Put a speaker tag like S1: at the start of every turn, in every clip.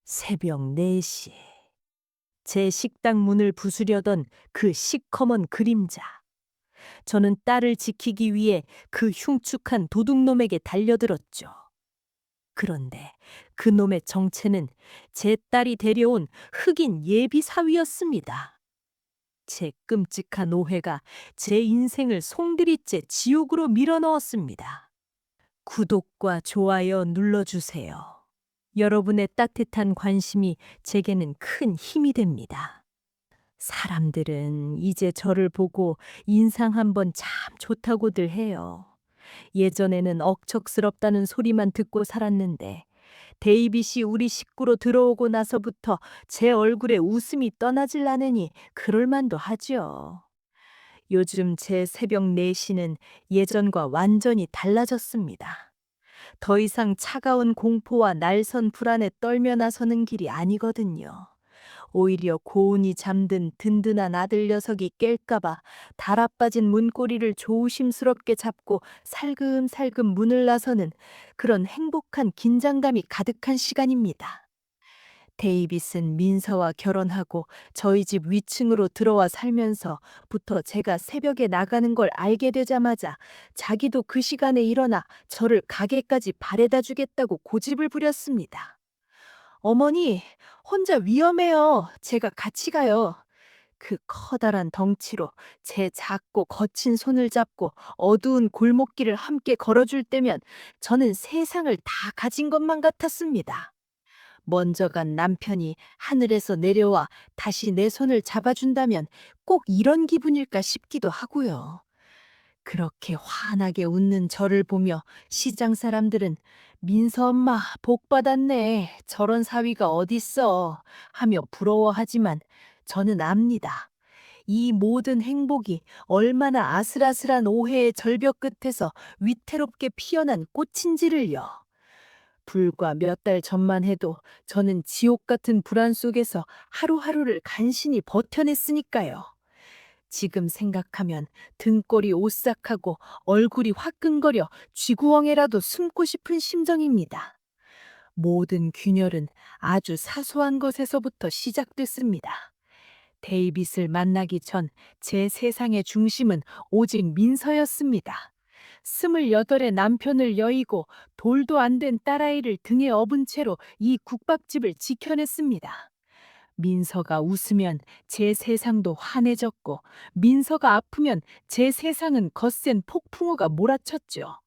S1: 새벽 4시. 제 식당 문을 부수려던 그 시커먼 그림자. 저는 딸을 지키기 위해 그 흉측한 도둑놈에게 달려들었죠. 그런데 그 놈의 정체는 제 딸이 데려온 흑인 예비 사위였습니다. 제 끔찍한 오해가 제 인생을 송두리째 지옥으로 밀어넣었습니다. 구독과 좋아요 눌러주세요. 여러분의 따뜻한 관심이 제게는 큰 힘이 됩니다. 사람들은 이제 저를 보고 인상 한번 참 좋다고들 해요. 예전에는 억척스럽다는 소리만 듣고 살았는데 데이빗이 우리 식구로 들어오고 나서부터 제 얼굴에 웃음이 떠나질 않으니 그럴만도 하지요. 요즘 제 새벽 4시는 예전과 완전히 달라졌습니다. 더 이상 차가운 공포와 날선 불안에 떨며 나서는 길이 아니거든요. 오히려 고운이 잠든 든든한 아들 녀석이 깰까봐 달아빠진 문고리를 조심스럽게 잡고 살금살금 문을 나서는 그런 행복한 긴장감이 가득한 시간입니다. 데이빗은 민서와 결혼하고 저희 집 위층으로 들어와 살면서부터 제가 새벽에 나가는 걸 알게 되자마자 자기도 그 시간에 일어나 저를 가게까지 바래다 주겠다고 고집을 부렸습니다. 어머니, 혼자 위험해요. 제가 같이 가요. 그 커다란 덩치로 제 작고 거친 손을 잡고 어두운 골목길을 함께 걸어줄 때면 저는 세상을 다 가진 것만 같았습니다. 먼저 간 남편이 하늘에서 내려와 다시 내 손을 잡아준다면 꼭 이런 기분일까 싶기도 하고요. 그렇게 환하게 웃는 저를 보며 시장 사람들은 민서 엄마 복 받았네. 저런 사위가 어딨어. 하며 부러워하지만 저는 압니다. 이 모든 행복이 얼마나 아슬아슬한 오해의 절벽 끝에서 위태롭게 피어난 꽃인지를요. 불과 몇 달 전만 해도 저는 지옥 같은 불안 속에서 하루하루를 간신히 버텨냈으니까요. 지금 생각하면 등골이 오싹하고 얼굴이 화끈거려 쥐구멍에라도 숨고 싶은 심정입니다. 모든 균열은 아주 사소한 것에서부터 시작됐습니다. 데이빗을 만나기 전 제 세상의 중심은 오직 민서였습니다. 28의 남편을 여의고 돌도 안 된 딸아이를 등에 업은 채로 이 국밥집을 지켜냈습니다. 민서가 웃으면 제 세상도 환해졌고 민서가 아프면 제 세상은 거센 폭풍우가 몰아쳤죠.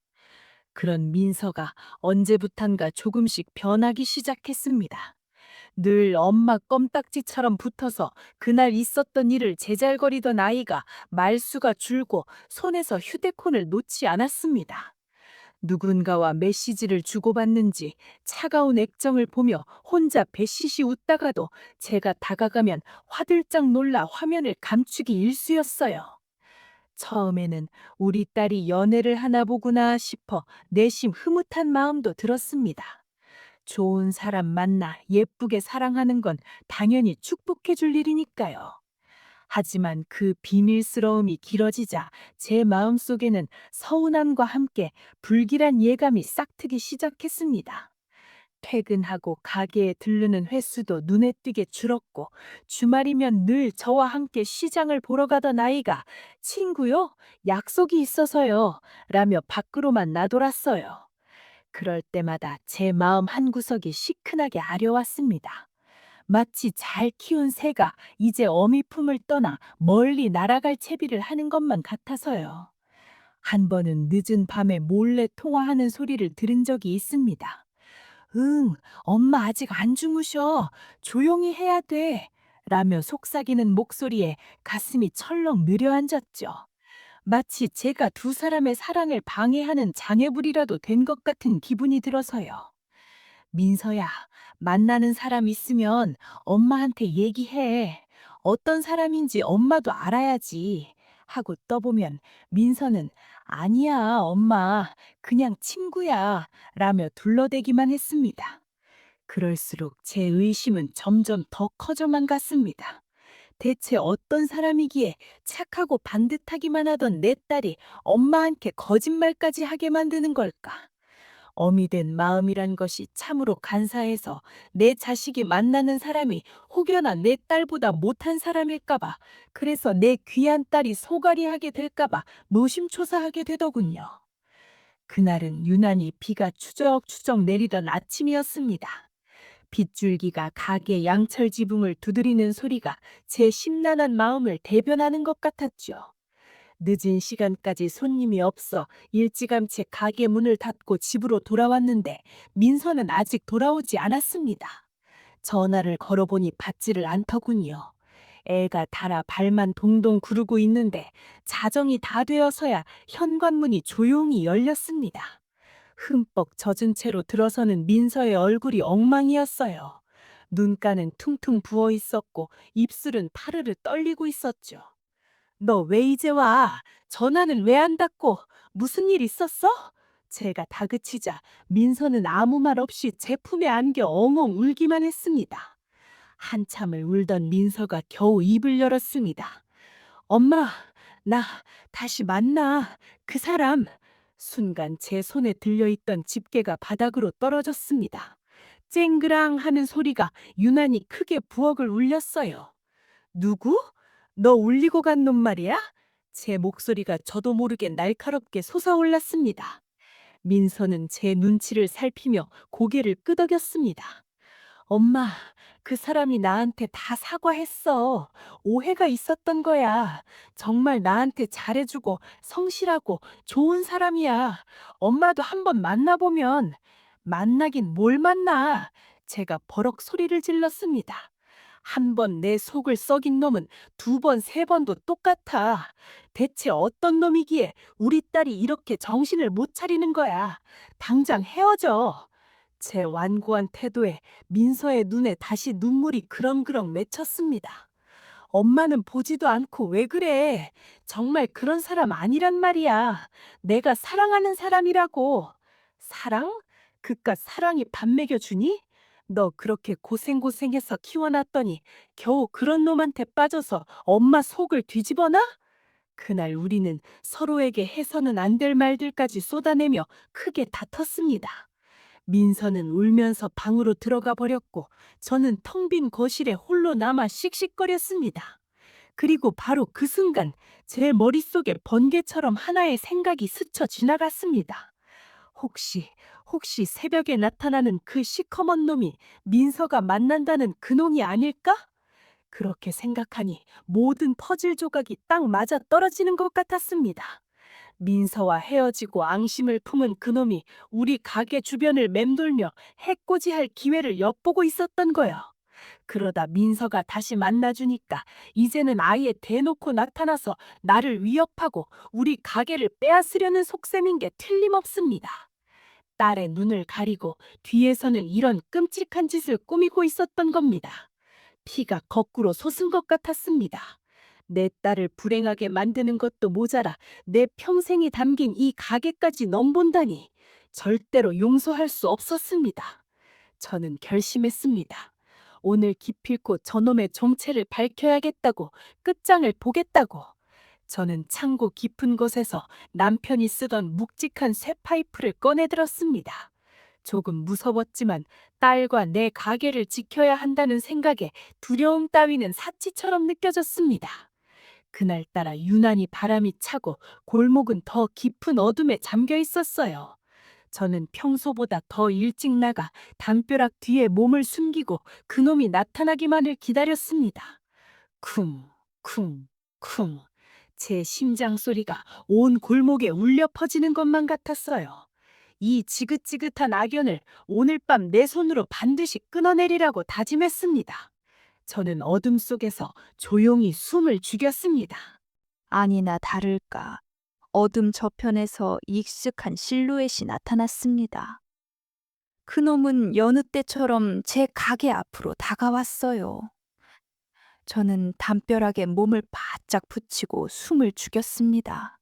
S1: 그런 민서가 언제부턴가 조금씩 변하기 시작했습니다. 늘 엄마 껌딱지처럼 붙어서 그날 있었던 일을 제잘거리던 아이가 말수가 줄고 손에서 휴대폰을 놓지 않았습니다. 누군가와 메시지를 주고받는지 차가운 액정을 보며 혼자 배시시 웃다가도 제가 다가가면 화들짝 놀라 화면을 감추기 일쑤였어요. 처음에는 우리 딸이 연애를 하나 보구나 싶어 내심 흐뭇한 마음도 들었습니다. 좋은 사람 만나 예쁘게 사랑하는 건 당연히 축복해 줄 일이니까요. 하지만 그 비밀스러움이 길어지자 제 마음속에는 서운함과 함께 불길한 예감이 싹트기 시작했습니다. 퇴근하고 가게에 들르는 횟수도 눈에 띄게 줄었고 주말이면 늘 저와 함께 시장을 보러 가던 아이가 친구요? 약속이 있어서요. 라며 밖으로만 나돌았어요. 그럴 때마다 제 마음 한구석이 시큰하게 아려왔습니다. 마치 잘 키운 새가 이제 어미 품을 떠나 멀리 날아갈 채비를 하는 것만 같아서요. 한 번은 늦은 밤에 몰래 통화하는 소리를 들은 적이 있습니다. 응, 엄마 아직 안 주무셔. 조용히 해야 돼. 라며 속삭이는 목소리에 가슴이 철렁 느려앉았죠. 마치 제가 두 사람의 사랑을 방해하는 장애물이라도 된 것 같은 기분이 들어서요. 민서야, 만나는 사람 있으면 엄마한테 얘기해. 어떤 사람인지 엄마도 알아야지. 하고 떠보면 민서는 아니야, 엄마. 그냥 친구야. 라며 둘러대기만 했습니다. 그럴수록 제 의심은 점점 더 커져만 갔습니다. 대체 어떤 사람이기에 착하고 반듯하기만 하던 내 딸이 엄마한테 거짓말까지 하게 만드는 걸까? 어미 된 마음이란 것이 참으로 간사해서 내 자식이 만나는 사람이 혹여나 내 딸보다 못한 사람일까봐, 그래서 내 귀한 딸이 소갈이하게 될까봐 노심초사하게 되더군요. 그날은 유난히 비가 추적추적 내리던 아침이었습니다. 빗줄기가 가게 양철 지붕을 두드리는 소리가 제 심란한 마음을 대변하는 것 같았죠. 늦은 시간까지 손님이 없어 일찌감치 가게 문을 닫고 집으로 돌아왔는데 민서는 아직 돌아오지 않았습니다. 전화를 걸어보니 받지를 않더군요. 애가 달아 발만 동동 구르고 있는데 자정이 다 되어서야 현관문이 조용히 열렸습니다. 흠뻑 젖은 채로 들어서는 민서의 얼굴이 엉망이었어요. 눈가는 퉁퉁 부어 있었고 입술은 파르르 떨리고 있었죠. 너 왜 이제 와? 전화는 왜 안 닫고? 무슨 일 있었어? 제가 다그치자 민서는 아무 말 없이 제 품에 안겨 엉엉 울기만 했습니다. 한참을 울던 민서가 겨우 입을 열었습니다. 엄마, 나 다시 만나. 그 사람. 순간 제 손에 들려있던 집게가 바닥으로 떨어졌습니다. 쨍그랑 하는 소리가 유난히 크게 부엌을 울렸어요. 누구? 너 울리고 간 놈 말이야? 제 목소리가 저도 모르게 날카롭게 솟아올랐습니다. 민서는 제 눈치를 살피며 고개를 끄덕였습니다. 엄마, 그 사람이 나한테 다 사과했어. 오해가 있었던 거야. 정말 나한테 잘해주고 성실하고 좋은 사람이야. 엄마도 한번 만나보면. 만나긴 뭘 만나. 제가 버럭 소리를 질렀습니다. 한 번 내 속을 썩인 놈은 두 번, 세 번도 똑같아. 대체 어떤 놈이기에 우리 딸이 이렇게 정신을 못 차리는 거야. 당장 헤어져. 제 완고한 태도에 민서의 눈에 다시 눈물이 그렁그렁 맺혔습니다. 엄마는 보지도 않고 왜 그래? 정말 그런 사람 아니란 말이야. 내가 사랑하는 사람이라고. 사랑? 그깟 사랑이 밥 먹여주니? 너 그렇게 고생고생해서 키워놨더니 겨우 그런 놈한테 빠져서 엄마 속을 뒤집어놔? 그날 우리는 서로에게 해서는 안 될 말들까지 쏟아내며 크게 다퉜습니다. 민서는 울면서 방으로 들어가 버렸고 저는 텅 빈 거실에 홀로 남아 씩씩거렸습니다. 그리고 바로 그 순간 제 머릿속에 번개처럼 하나의 생각이 스쳐 지나갔습니다. 혹시, 혹시 새벽에 나타나는 그 시커먼 놈이 민서가 만난다는 그 놈이 아닐까? 그렇게 생각하니 모든 퍼즐 조각이 딱 맞아 떨어지는 것 같았습니다. 민서와 헤어지고 앙심을 품은 그놈이 우리 가게 주변을 맴돌며 해코지할 기회를 엿보고 있었던 거요. 그러다 민서가 다시 만나주니까 이제는 아예 대놓고 나타나서 나를 위협하고 우리 가게를 빼앗으려는 속셈인 게 틀림없습니다. 딸의 눈을 가리고 뒤에서는 이런 끔찍한 짓을 꾸미고 있었던 겁니다. 피가 거꾸로 솟은 것 같았습니다. 내 딸을 불행하게 만드는 것도 모자라 내 평생이 담긴 이 가게까지 넘본다니 절대로 용서할 수 없었습니다. 저는 결심했습니다. 오늘 기필코 저놈의 정체를 밝혀야겠다고, 끝장을 보겠다고. 저는 창고 깊은 곳에서 남편이 쓰던 묵직한 쇠파이프를 꺼내들었습니다. 조금 무서웠지만 딸과 내 가게를 지켜야 한다는 생각에 두려움 따위는 사치처럼 느껴졌습니다. 그날따라 유난히 바람이 차고 골목은 더 깊은 어둠에 잠겨 있었어요. 저는 평소보다 더 일찍 나가 담벼락 뒤에 몸을 숨기고 그놈이 나타나기만을 기다렸습니다. 쿵, 쿵, 쿵. 제 심장 소리가 온 골목에 울려 퍼지는 것만 같았어요. 이 지긋지긋한 악연을 오늘 밤 내 손으로 반드시 끊어내리라고 다짐했습니다. 저는 어둠 속에서 조용히 숨을 죽였습니다.
S2: 아니나 다를까 어둠 저편에서 익숙한 실루엣이 나타났습니다. 그놈은 여느 때처럼 제 가게 앞으로 다가왔어요. 저는 담벼락에 몸을 바짝 붙이고 숨을 죽였습니다.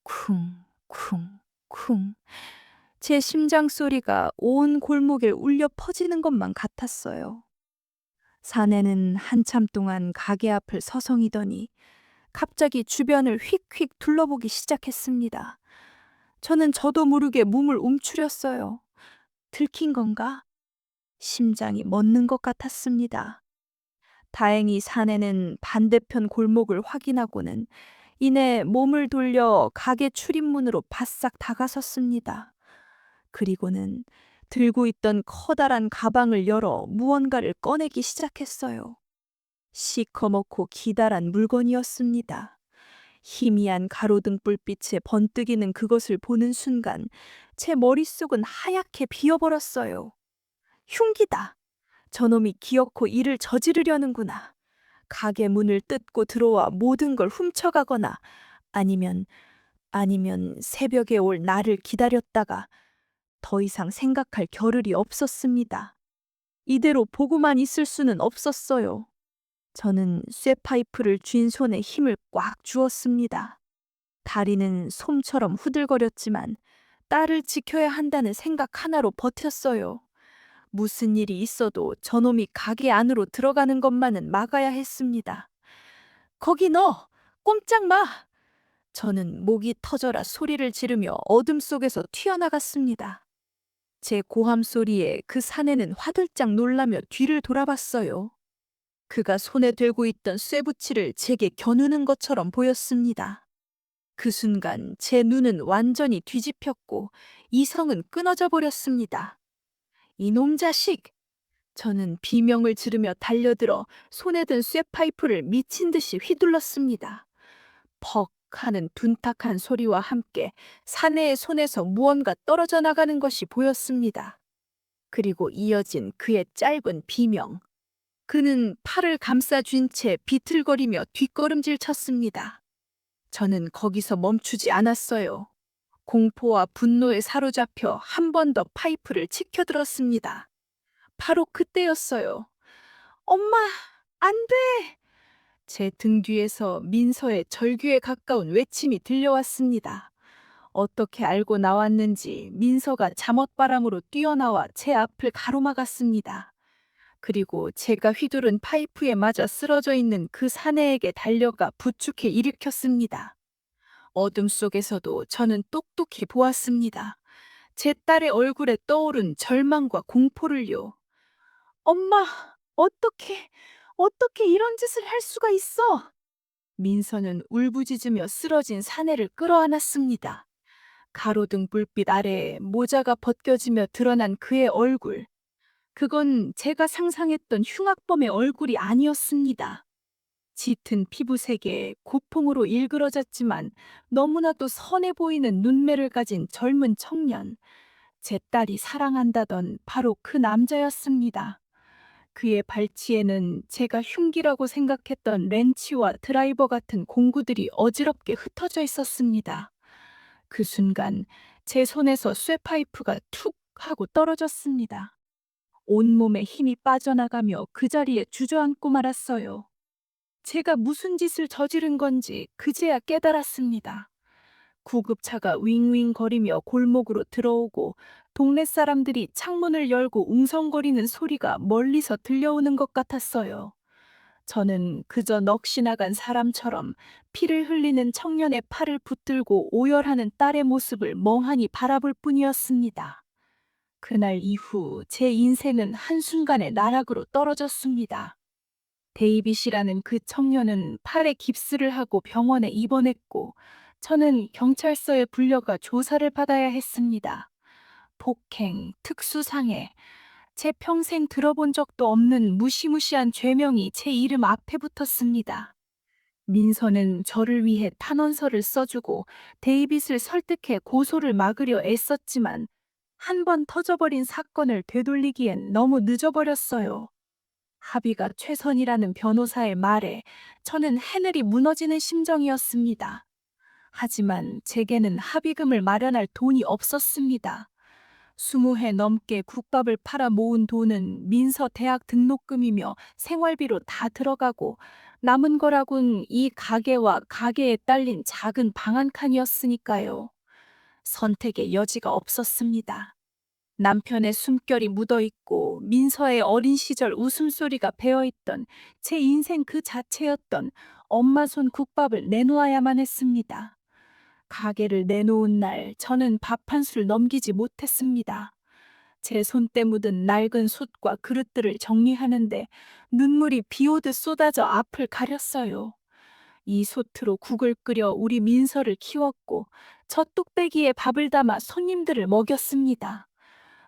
S2: 쿵, 쿵, 쿵. 제 심장 소리가 온 골목에 울려 퍼지는 것만 같았어요. 사내는 한참 동안 가게 앞을 서성이더니 갑자기 주변을 휙휙 둘러보기 시작했습니다. 저는 저도 모르게 몸을 움츠렸어요. 들킨 건가? 심장이 멎는 것 같았습니다. 다행히 사내는 반대편 골목을 확인하고는 이내 몸을 돌려 가게 출입문으로 바싹 다가섰습니다. 그리고는 들고 있던 커다란 가방을 열어 무언가를 꺼내기 시작했어요. 시커멓고 기다란 물건이었습니다. 희미한 가로등 불빛에 번뜩이는 그것을 보는 순간 제 머릿속은 하얗게 비어버렸어요. 흉기다. 저놈이 기어코 일을 저지르려는구나. 가게 문을 뜯고 들어와 모든 걸 훔쳐가거나 아니면 새벽에 올 나를 기다렸다가 더 이상 생각할 겨를이 없었습니다. 이대로 보고만 있을 수는 없었어요. 저는 쇠파이프를 쥔 손에 힘을 꽉 주었습니다. 다리는 솜처럼 후들거렸지만 딸을 지켜야 한다는 생각 하나로 버텼어요. 무슨 일이 있어도 저놈이 가게 안으로 들어가는 것만은 막아야 했습니다. 거기 너! 꼼짝 마! 저는 목이 터져라 소리를 지르며 어둠 속에서 튀어나갔습니다. 제 고함 소리에 그 사내는 화들짝 놀라며 뒤를 돌아봤어요. 그가 손에 들고 있던 쇠붙이를 제게 겨누는 것처럼 보였습니다. 그 순간 제 눈은 완전히 뒤집혔고 이성은 끊어져 버렸습니다. 이놈 자식! 저는 비명을 지르며 달려들어 손에 든 쇠파이프를 미친 듯이 휘둘렀습니다. 퍽 하는 둔탁한 소리와 함께 사내의 손에서 무언가 떨어져 나가는 것이 보였습니다. 그리고 이어진 그의 짧은 비명. 그는 팔을 감싸 쥔 채 비틀거리며 뒷걸음질 쳤습니다. 저는 거기서 멈추지 않았어요. 공포와 분노에 사로잡혀 한 번 더 파이프를 치켜들었습니다. 바로 그때였어요. 엄마, 안 돼! 제 등 뒤에서 민서의 절규에 가까운 외침이 들려왔습니다. 어떻게 알고 나왔는지 민서가 잠옷바람으로 뛰어나와 제 앞을 가로막았습니다. 그리고 제가 휘두른 파이프에 맞아 쓰러져 있는 그 사내에게 달려가 부축해 일으켰습니다. 어둠 속에서도 저는 똑똑히 보았습니다. 제 딸의 얼굴에 떠오른 절망과 공포를요. 엄마, 어떻게 이런 짓을 할 수가 있어? 민서는 울부짖으며 쓰러진 사내를 끌어안았습니다. 가로등 불빛 아래에 모자가 벗겨지며 드러난 그의 얼굴. 그건 제가 상상했던 흉악범의 얼굴이 아니었습니다. 짙은 피부색에 고풍으로 일그러졌지만 너무나도 선해 보이는 눈매를 가진 젊은 청년. 제 딸이 사랑한다던 바로 그 남자였습니다. 그의 발치에는 제가 흉기라고 생각했던 렌치와 드라이버 같은 공구들이 어지럽게 흩어져 있었습니다. 그 순간 제 손에서 쇠파이프가 툭 하고 떨어졌습니다. 온몸에 힘이 빠져나가며 그 자리에 주저앉고 말았어요. 제가 무슨 짓을 저지른 건지 그제야 깨달았습니다. 구급차가 윙윙거리며 골목으로 들어오고 동네 사람들이 창문을 열고 웅성거리는 소리가 멀리서 들려오는 것 같았어요. 저는 그저 넋이 나간 사람처럼 피를 흘리는 청년의 팔을 붙들고 오열하는 딸의 모습을 멍하니 바라볼 뿐이었습니다. 그날 이후 제 인생은 한순간에 나락으로 떨어졌습니다. 데이빗이라는 그 청년은 팔에 깁스를 하고 병원에 입원했고 저는 경찰서에 불려가 조사를 받아야 했습니다. 폭행, 특수상해, 제 평생 들어본 적도 없는 무시무시한 죄명이 제 이름 앞에 붙었습니다. 민서는 저를 위해 탄원서를 써주고 데이빗을 설득해 고소를 막으려 애썼지만 한 번 터져버린 사건을 되돌리기엔 너무 늦어버렸어요. 합의가 최선이라는 변호사의 말에 저는 하늘이 무너지는 심정이었습니다. 하지만 제게는 합의금을 마련할 돈이 없었습니다. 20해 넘게 국밥을 팔아 모은 돈은 민서 대학 등록금이며 생활비로 다 들어가고 남은 거라곤 이 가게와 가게에 딸린 작은 방 한 칸이었으니까요. 선택의 여지가 없었습니다. 남편의 숨결이 묻어있고 민서의 어린 시절 웃음소리가 배어있던 제 인생 그 자체였던 엄마 손 국밥을 내놓아야만 했습니다. 가게를 내놓은 날 저는 밥 한 술 넘기지 못했습니다. 제 손때 묻은 낡은 솥과 그릇들을 정리하는데 눈물이 비 오듯 쏟아져 앞을 가렸어요. 이 솥으로 국을 끓여 우리 민서를 키웠고 저 뚝배기에 밥을 담아 손님들을 먹였습니다.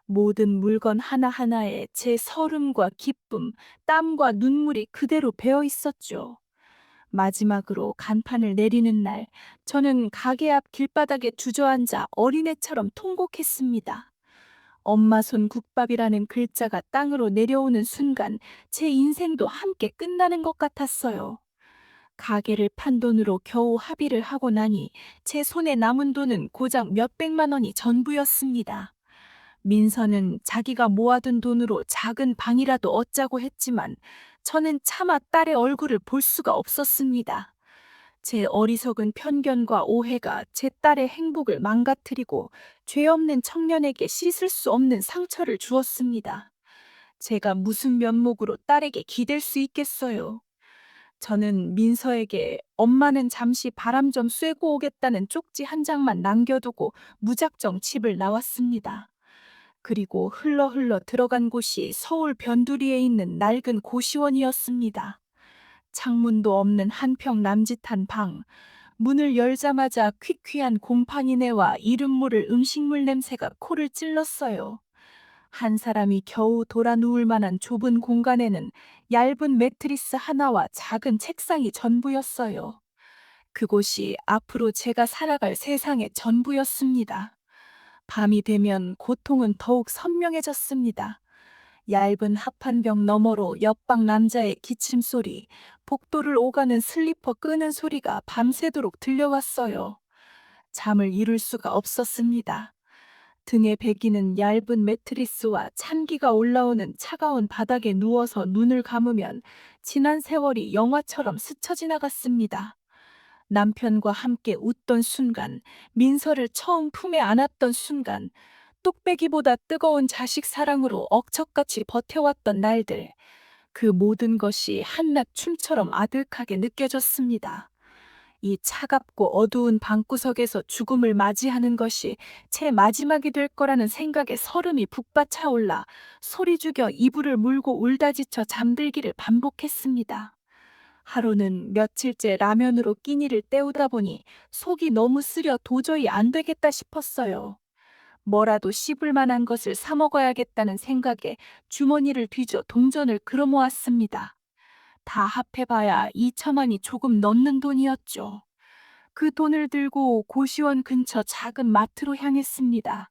S2: 모든 물건 하나하나에 제 서름과 기쁨, 땀과 눈물이 그대로 배어 있었죠. 마지막으로 간판을 내리는 날, 저는 가게 앞 길바닥에 주저앉아 어린애처럼 통곡했습니다. 엄마 손 국밥이라는 글자가 땅으로 내려오는 순간 제 인생도 함께 끝나는 것 같았어요. 가게를 판 돈으로 겨우 합의를 하고 나니 제 손에 남은 돈은 고작 몇백만 원이 전부였습니다. 민서는 자기가 모아둔 돈으로 작은 방이라도 얻자고 했지만 저는 차마 딸의 얼굴을 볼 수가 없었습니다. 제 어리석은 편견과 오해가 제 딸의 행복을 망가뜨리고 죄 없는 청년에게 씻을 수 없는 상처를 주었습니다. 제가 무슨 면목으로 딸에게 기댈 수 있겠어요. 저는 민서에게 엄마는 잠시 바람 좀 쐬고 오겠다는 쪽지 한 장만 남겨두고 무작정 집을 나왔습니다. 그리고 흘러 들어간 곳이 서울 변두리에 있는 낡은 고시원이었습니다. 창문도 없는 한평 남짓한 방, 문을 열자마자 퀴퀴한 곰팡이네와 이름 모를 음식물 냄새가 코를 찔렀어요. 한 사람이 겨우 돌아 누울 만한 좁은 공간에는 얇은 매트리스 하나와 작은 책상이 전부였어요. 그곳이 앞으로 제가 살아갈 세상의 전부였습니다. 밤이 되면 고통은 더욱 선명해졌습니다. 얇은 합판벽 너머로 옆방 남자의 기침 소리, 복도를 오가는 슬리퍼 끄는 소리가 밤새도록 들려왔어요. 잠을 이룰 수가 없었습니다. 등에 베기는 얇은 매트리스와 찬기가 올라오는 차가운 바닥에 누워서 눈을 감으면 지난 세월이 영화처럼 스쳐 지나갔습니다. 남편과 함께 웃던 순간, 민서를 처음 품에 안았던 순간, 뚝배기보다 뜨거운 자식 사랑으로 억척같이 버텨왔던 날들, 그 모든 것이 한낱 춤처럼 아득하게 느껴졌습니다. 이 차갑고 어두운 방구석에서 죽음을 맞이하는 것이 제 마지막이 될 거라는 생각에 설움이 북받쳐올라 소리 죽여 이불을 물고 울다 지쳐 잠들기를 반복했습니다. 하루는 며칠째 라면으로 끼니를 때우다 보니 속이 너무 쓰려 도저히 안 되겠다 싶었어요. 뭐라도 씹을 만한 것을 사 먹어야겠다는 생각에 주머니를 뒤져 동전을 끌어모았습니다. 다 합해봐야 2천 원이 조금 넘는 돈이었죠. 그 돈을 들고 고시원 근처 작은 마트로 향했습니다.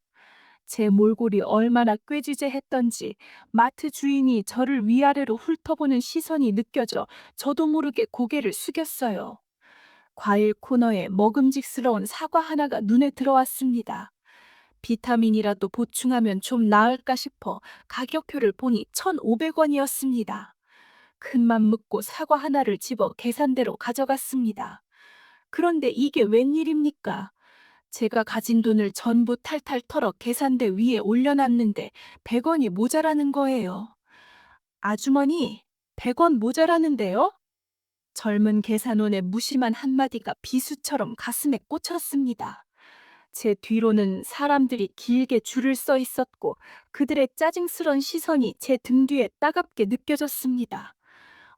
S2: 제 몰골이 얼마나 꾀지재했던지 마트 주인이 저를 위아래로 훑어보는 시선이 느껴져 저도 모르게 고개를 숙였어요. 과일 코너에 먹음직스러운 사과 하나가 눈에 들어왔습니다. 비타민이라도 보충하면 좀 나을까 싶어 가격표를 보니 1,500원이었습니다. 큰맘 먹고 사과 하나를 집어 계산대로 가져갔습니다. 그런데 이게 웬일입니까? 제가 가진 돈을 전부 탈탈 털어 계산대 위에 올려놨는데 100원이 모자라는 거예요. 아주머니, 100원 모자라는데요? 젊은 계산원의 무심한 한마디가 비수처럼 가슴에 꽂혔습니다. 제 뒤로는 사람들이 길게 줄을 서 있었고 그들의 짜증스런 시선이 제 등 뒤에 따갑게 느껴졌습니다.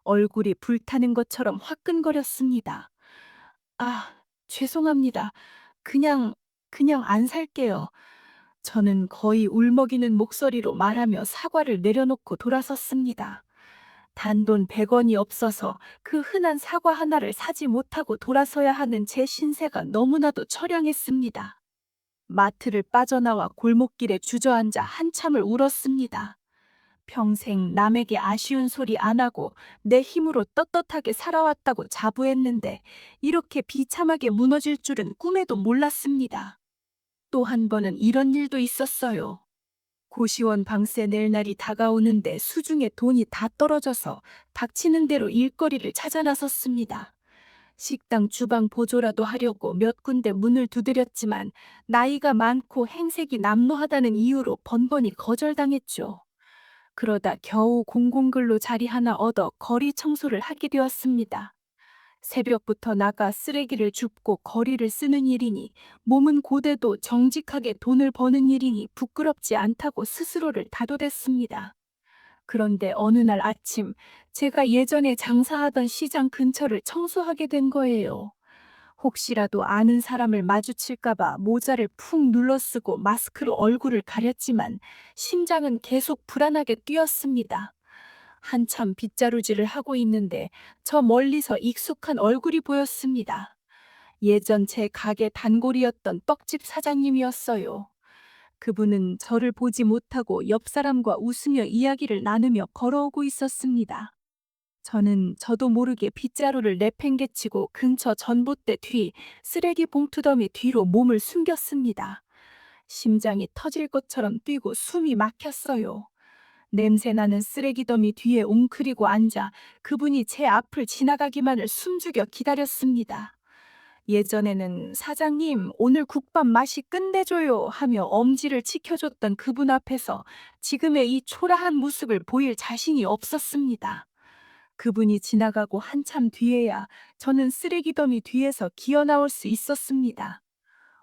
S2: 얼굴이 불타는 것처럼 화끈거렸습니다. 아, 죄송합니다. 그냥, 그냥 안 살게요. 저는 거의 울먹이는 목소리로 말하며 사과를 내려놓고 돌아섰습니다. 단돈 100원이 없어서 그 흔한 사과 하나를 사지 못하고 돌아서야 하는 제 신세가 너무나도 처량했습니다. 마트를 빠져나와 골목길에 주저앉아 한참을 울었습니다. 평생 남에게 아쉬운 소리 안 하고 내 힘으로 떳떳하게 살아왔다고 자부했는데 이렇게 비참하게 무너질 줄은 꿈에도 몰랐습니다. 또 한 번은 이런 일도 있었어요. 고시원 방세 낼 날이 다가오는데 수중에 돈이 다 떨어져서 닥치는 대로 일거리를 찾아 나섰습니다. 식당 주방 보조라도 하려고 몇 군데 문을 두드렸지만 나이가 많고 행색이 남루하다는 이유로 번번이 거절당했죠. 그러다 겨우 공공근로 자리 하나 얻어 거리 청소를 하게 되었습니다. 새벽부터 나가 쓰레기를 줍고 거리를 쓰는 일이니, 몸은 고되도 정직하게 돈을 버는 일이니 부끄럽지 않다고 스스로를 다독였습니다. 그런데 어느 날 아침, 제가 예전에 장사하던 시장 근처를 청소하게 된 거예요. 혹시라도 아는 사람을 마주칠까봐 모자를 푹 눌러쓰고 마스크로 얼굴을 가렸지만 심장은 계속 불안하게 뛰었습니다. 한참 빗자루질을 하고 있는데 저 멀리서 익숙한 얼굴이 보였습니다. 예전 제 가게 단골이었던 떡집 사장님이었어요. 그분은 저를 보지 못하고 옆 사람과 웃으며 이야기를 나누며 걸어오고 있었습니다. 저도 모르게 빗자루를 내팽개치고 근처 전봇대 뒤 쓰레기 봉투 더미 뒤로 몸을 숨겼습니다. 심장이 터질 것처럼 뛰고 숨이 막혔어요. 냄새나는 쓰레기 더미 뒤에 웅크리고 앉아 그분이 제 앞을 지나가기만을 숨죽여 기다렸습니다. 예전에는 "사장님, 오늘 국밥 맛이 끝내줘요" 하며 엄지를 치켜줬던 그분 앞에서 지금의 이 초라한 모습을 보일 자신이 없었습니다. 그분이 지나가고 한참 뒤에야 저는 쓰레기 더미 뒤에서 기어 나올 수 있었습니다.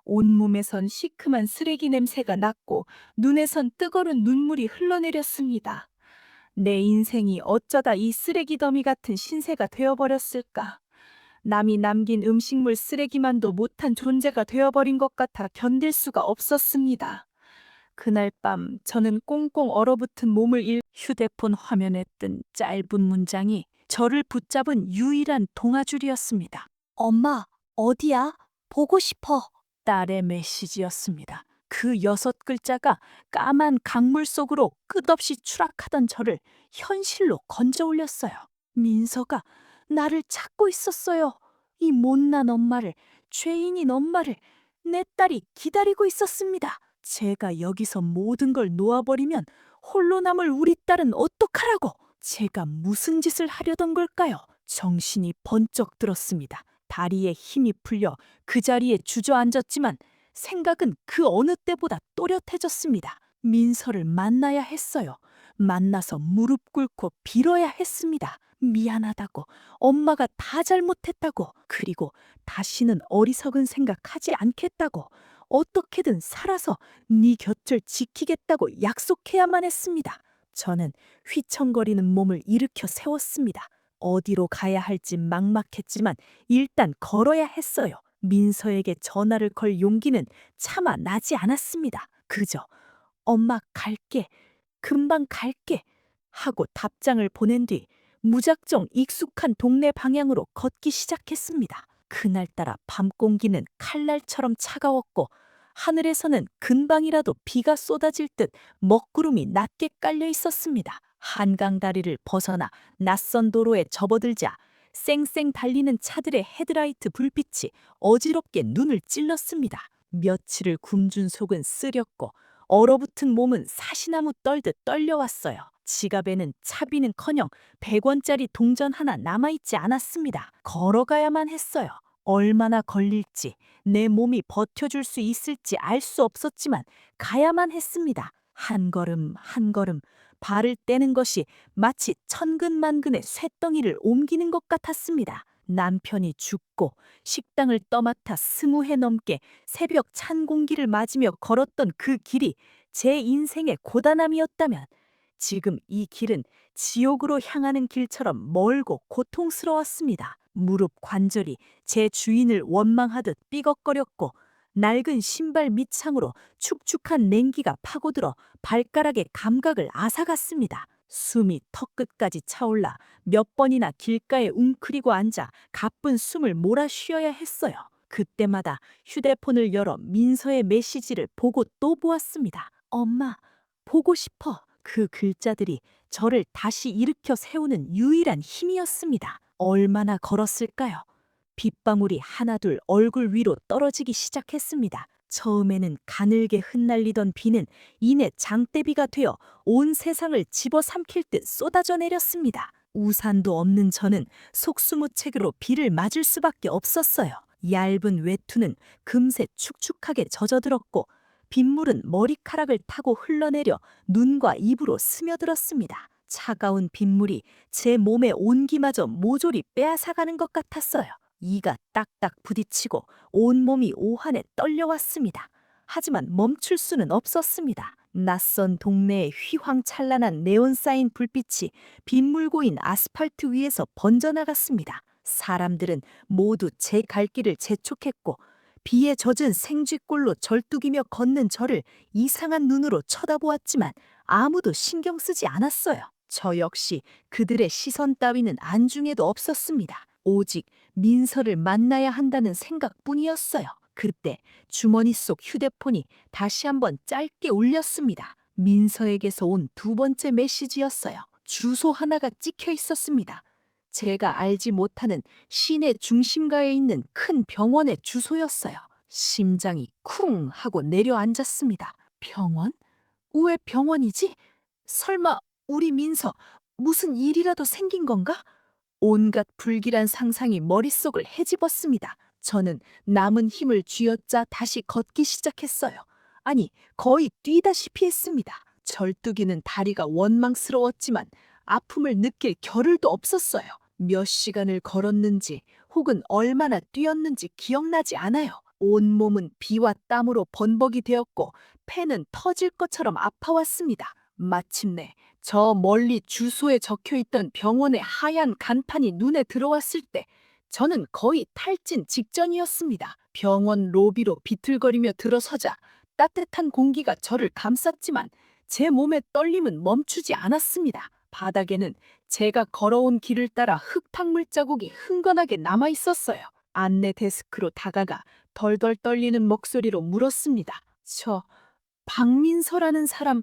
S2: 온몸에선 시큼한 쓰레기 냄새가 났고 눈에선 뜨거운 눈물이 흘러내렸습니다. 내 인생이 어쩌다 이 쓰레기 더미 같은 신세가 되어버렸을까? 남이 남긴 음식물 쓰레기만도 못한 존재가 되어버린 것 같아 견딜 수가 없었습니다. 그날 밤 저는 꽁꽁 얼어붙은 몸을 휴대폰 화면에 뜬 짧은 문장이 저를 붙잡은 유일한 동아줄이었습니다. 엄마, 어디야? 보고 싶어. 딸의 메시지였습니다. 그 6글자가 까만 강물 속으로 끝없이 추락하던 저를 현실로 건져 올렸어요. 민서가 나를 찾고 있었어요. 이 못난 엄마를, 죄인인 엄마를 내 딸이 기다리고 있었습니다. 제가 여기서 모든 걸 놓아버리면 홀로 남을 우리 딸은 어떡하라고? 제가 무슨 짓을 하려던 걸까요? 정신이 번쩍 들었습니다. 다리에 힘이 풀려 그 자리에 주저앉았지만 생각은 그 어느 때보다 또렷해졌습니다. 민서를 만나야 했어요. 만나서 무릎 꿇고 빌어야 했습니다. 미안하다고, 엄마가 다 잘못했다고, 그리고 다시는 어리석은 생각하지 않겠다고, 어떻게든 살아서 네 곁을 지키겠다고 약속해야만 했습니다. 저는 휘청거리는 몸을 일으켜 세웠습니다. 어디로 가야 할지 막막했지만 일단 걸어야 했어요. 민서에게 전화를 걸 용기는 차마 나지 않았습니다. 그저 "엄마 갈게. 금방 갈게." 하고 답장을 보낸 뒤 무작정 익숙한 동네 방향으로 걷기 시작했습니다. 그날따라 밤 공기는 칼날처럼 차가웠고 하늘에서는 금방이라도 비가 쏟아질 듯 먹구름이 낮게 깔려 있었습니다. 한강 다리를 벗어나 낯선 도로에 접어들자 쌩쌩 달리는 차들의 헤드라이트 불빛이 어지럽게 눈을 찔렀습니다. 며칠을 굶준 속은 쓰렸고 얼어붙은 몸은 사시나무 떨듯 떨려왔어요. 지갑에는 차비는커녕 100원짜리 동전 하나 남아있지 않았습니다. 걸어가야만 했어요. 얼마나 걸릴지, 내 몸이 버텨줄 수 있을지 알 수 없었지만 가야만 했습니다. 한 걸음 한 걸음 발을 떼는 것이 마치 천근만근의 쇳덩이를 옮기는 것 같았습니다. 남편이 죽고 식당을 떠맡아 20해 넘게 새벽 찬 공기를 맞으며 걸었던 그 길이 제 인생의 고단함이었다면 지금 이 길은 지옥으로 향하는 길처럼 멀고 고통스러웠습니다. 무릎 관절이 제 주인을 원망하듯 삐걱거렸고 낡은 신발 밑창으로 축축한 냉기가 파고들어 발가락의 감각을 앗아갔습니다. 숨이 턱끝까지 차올라 몇 번이나 길가에 웅크리고 앉아 가쁜 숨을 몰아 쉬어야 했어요. 그때마다 휴대폰을 열어 민서의 메시지를 보고 또 보았습니다. "엄마, 보고 싶어." 그 글자들이 저를 다시 일으켜 세우는 유일한 힘이었습니다. 얼마나 걸었을까요? 빗방울이 하나둘 얼굴 위로 떨어지기 시작했습니다. 처음에는 가늘게 흩날리던 비는 이내 장대비가 되어 온 세상을 집어삼킬 듯 쏟아져 내렸습니다. 우산도 없는 저는 속수무책으로 비를 맞을 수밖에 없었어요. 얇은 외투는 금세 축축하게 젖어들었고 빗물은 머리카락을 타고 흘러내려 눈과 입으로 스며들었습니다.
S1: 차가운 빗물이 제 몸의 온기마저 모조리 빼앗아가는 것 같았어요. 이가 딱딱 부딪히고 온몸이 오한에 떨려왔습니다. 하지만 멈출 수는 없었습니다. 낯선 동네의 휘황찬란한 네온사인 불빛이 빗물 고인 아스팔트 위에서 번져나갔습니다. 사람들은 모두 제 갈 길을 재촉했고 비에 젖은 생쥐꼴로 절뚝이며 걷는 저를 이상한 눈으로 쳐다보았지만 아무도 신경 쓰지 않았어요. 저 역시 그들의 시선 따위는 안중에도 없었습니다. 오직 민서를 만나야 한다는 생각뿐이었어요. 그때 주머니 속 휴대폰이 다시 한번 짧게 울렸습니다. 민서에게서 온 두 번째 메시지였어요. 주소 하나가 찍혀 있었습니다. 제가 알지 못하는 시내 중심가에 있는 큰 병원의 주소였어요. 심장이 쿵 하고 내려앉았습니다. 병원? 왜 병원이지? 설마 우리 민서 무슨 일이라도 생긴 건가? 온갖 불길한 상상이 머릿속을 헤집었습니다. 저는 남은 힘을 쥐어짜 다시 걷기 시작했어요. 아니, 거의 뛰다시피 했습니다. 절뚝이는 다리가 원망스러웠지만 아픔을 느낄 겨를도 없었어요. 몇 시간을 걸었는지 혹은 얼마나 뛰었는지 기억나지 않아요. 온몸은 비와 땀으로 번벅이 되었고 폐는 터질 것처럼 아파왔습니다. 마침내 저 멀리 주소에 적혀있던 병원의 하얀 간판이 눈에 들어왔을 때 저는 거의 탈진 직전이었습니다. 병원 로비로 비틀거리며 들어서자 따뜻한 공기가 저를 감쌌지만 제 몸의 떨림은 멈추지 않았습니다. 바닥에는 제가 걸어온 길을 따라 흙탕물 자국이 흥건하게 남아 있었어요. 안내 데스크로 다가가 덜덜 떨리는 목소리로 물었습니다. 박민서라는 사람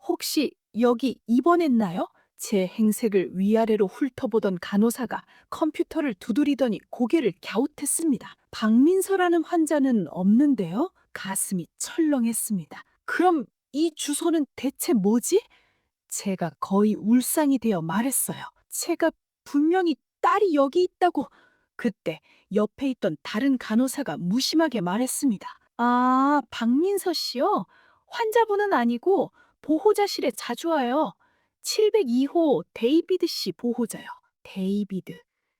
S1: 혹시 여기 입원했나요? 제 행색을 위아래로 훑어보던 간호사가 컴퓨터를 두드리더니 고개를 갸웃했습니다. 박민서라는 환자는 없는데요? 가슴이 철렁했습니다. 그럼 이 주소는 대체 뭐지? 제가 거의 울상이 되어 말했어요. 제가 분명히 딸이 여기 있다고. 그때 옆에 있던 다른 간호사가 무심하게 말했습니다. 아, 박민서 씨요? 환자분은 아니고 보호자실에 자주 와요. 702호 데이비드 씨 보호자요. 데이비드.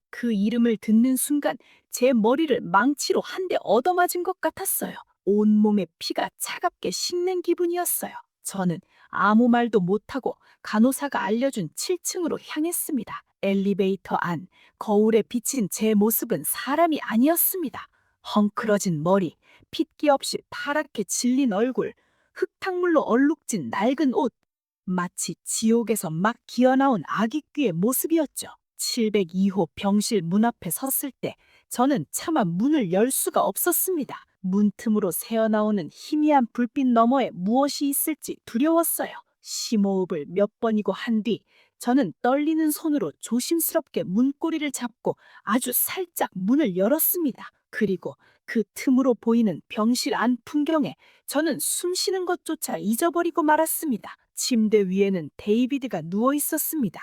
S1: 그 이름을 듣는 순간 제 머리를 망치로 한 대 얻어맞은 것 같았어요. 온몸에 피가 차갑게 식는 기분이었어요. 저는 아무 말도 못하고 간호사가 알려준 7층으로 향했습니다. 엘리베이터 안, 거울에 비친 제 모습은 사람이 아니었습니다. 헝클어진 머리, 핏기 없이 파랗게 질린 얼굴, 흙탕물로 얼룩진 낡은 옷, 마치 지옥에서 막 기어나온 아기귀의 모습이었죠. 702호 병실 문 앞에 섰을 때 저는 차마 문을 열 수가 없었습니다. 문틈으로 새어나오는 희미한 불빛 너머에 무엇이 있을지 두려웠어요. 심호흡을 몇 번이고 한 뒤 저는 떨리는 손으로 조심스럽게 문고리를 잡고 아주 살짝 문을 열었습니다. 그리고 그 틈으로 보이는 병실 안 풍경에 저는 숨 쉬는 것조차 잊어버리고 말았습니다. 침대 위에는 데이비드가 누워 있었습니다.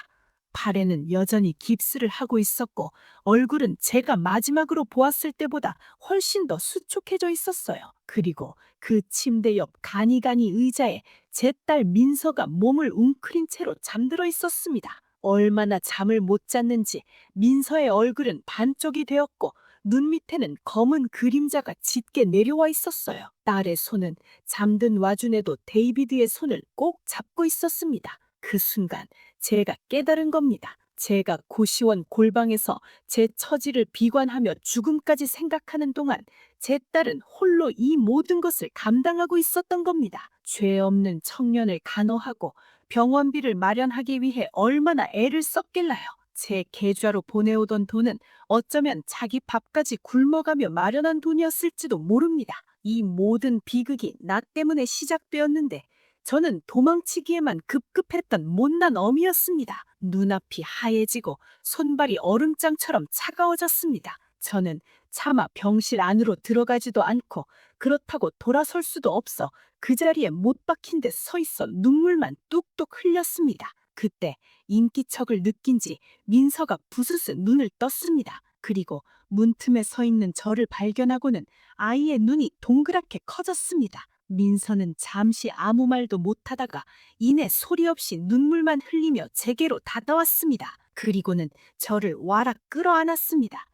S1: 발에는 여전히 깁스를 하고 있었고 얼굴은 제가 마지막으로 보았을 때보다 훨씬 더 수축해져 있었어요. 그리고 그 침대 옆 가니가니 의자에 제 딸 민서가 몸을 웅크린 채로 잠들어 있었습니다. 얼마나 잠을 못 잤는지 민서의 얼굴은 반쪽이 되었고 눈 밑에는 검은 그림자가 짙게 내려와 있었어요. 딸의 손은 잠든 와중에도 데이비드의 손을 꼭 잡고 있었습니다. 그 순간 제가 깨달은 겁니다. 제가 고시원 골방에서 제 처지를 비관하며 죽음까지 생각하는 동안 제 딸은 홀로 이 모든 것을 감당하고 있었던 겁니다. 죄 없는 청년을 간호하고 병원비를 마련하기 위해 얼마나 애를 썼길라요. 제 계좌로 보내오던 돈은 어쩌면 자기 밥까지 굶어가며 마련한 돈이었을지도 모릅니다. 이 모든 비극이 나 때문에 시작되었는데 저는 도망치기에만 급급했던 못난 어미였습니다. 눈앞이 하얘지고 손발이 얼음장처럼 차가워졌습니다. 저는 차마 병실 안으로 들어가지도 않고 그렇다고 돌아설 수도 없어 그 자리에 못 박힌 듯 서 있어 눈물만 뚝뚝 흘렸습니다. 그때 인기척을 느낀지 민서가 부스스 눈을 떴습니다. 그리고 문틈에 서 있는 저를 발견하고는 아이의 눈이 동그랗게 커졌습니다.
S2: 민서는 잠시 아무 말도 못하다가 이내 소리 없이 눈물만 흘리며 제게로 다가왔습니다. 그리고는 저를 와락 끌어안았습니다.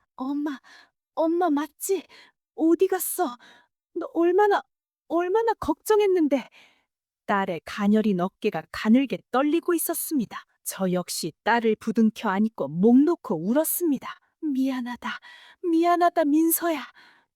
S2: 엄마 맞지? 어디 갔어? 너 얼마나 걱정했는데. 딸의 가녀린 어깨가 가늘게 떨리고 있었습니다. 저 역시 딸을 부둥켜 안고 목 놓고 울었습니다. 미안하다, 민서야.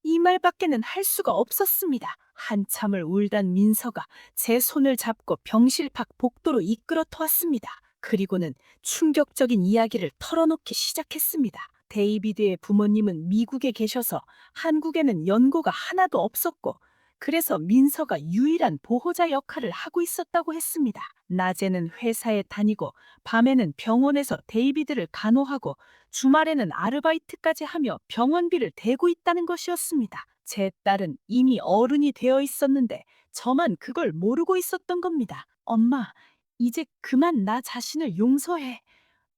S2: 이 말밖에는 할 수가 없었습니다. 한참을 울던 민서가 제 손을 잡고 병실밖 복도로 이끌어 토었습니다. 그리고는 충격적인 이야기를 털어놓기 시작했습니다. 데이비드의 부모님은 미국에 계셔서 한국에는 연고가 하나도 없었고, 그래서 민서가 유일한 보호자 역할을 하고 있었다고 했습니다. 낮에는 회사에 다니고 밤에는 병원에서 데이비드를 간호하고 주말에는 아르바이트까지 하며 병원비를 대고 있다는 것이었습니다. 제 딸은 이미 어른이 되어 있었는데 저만 그걸 모르고 있었던 겁니다. 엄마, 이제 그만 나 자신을 용서해.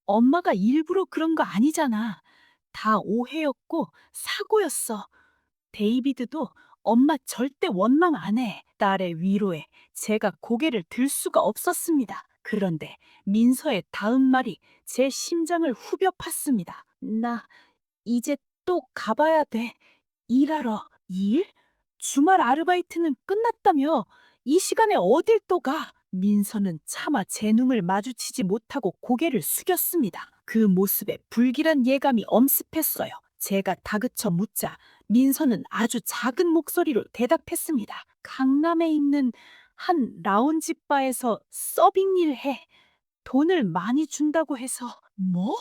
S2: 엄마가 일부러 그런 거 아니잖아. 다 오해였고 사고였어. 데이비드도 엄마 절대 원망 안 해. 딸의 위로에 제가 고개를 들 수가 없었습니다. 그런데 민서의 다음 말이 제 심장을 후벼 팠습니다. 나 이제 또 가봐야 돼. 일하러. 일? 주말 아르바이트는 끝났다며. 이 시간에 어딜 또 가? 민서는 차마 제 눈을 마주치지 못하고 고개를 숙였습니다. 그 모습에 불길한 예감이 엄습했어요. 제가 다그쳐 묻자 민서는 아주 작은 목소리로 대답했습니다. 강남에 있는 한 라운지 바에서 서빙 일 해. 돈을 많이 준다고 해서. 뭐?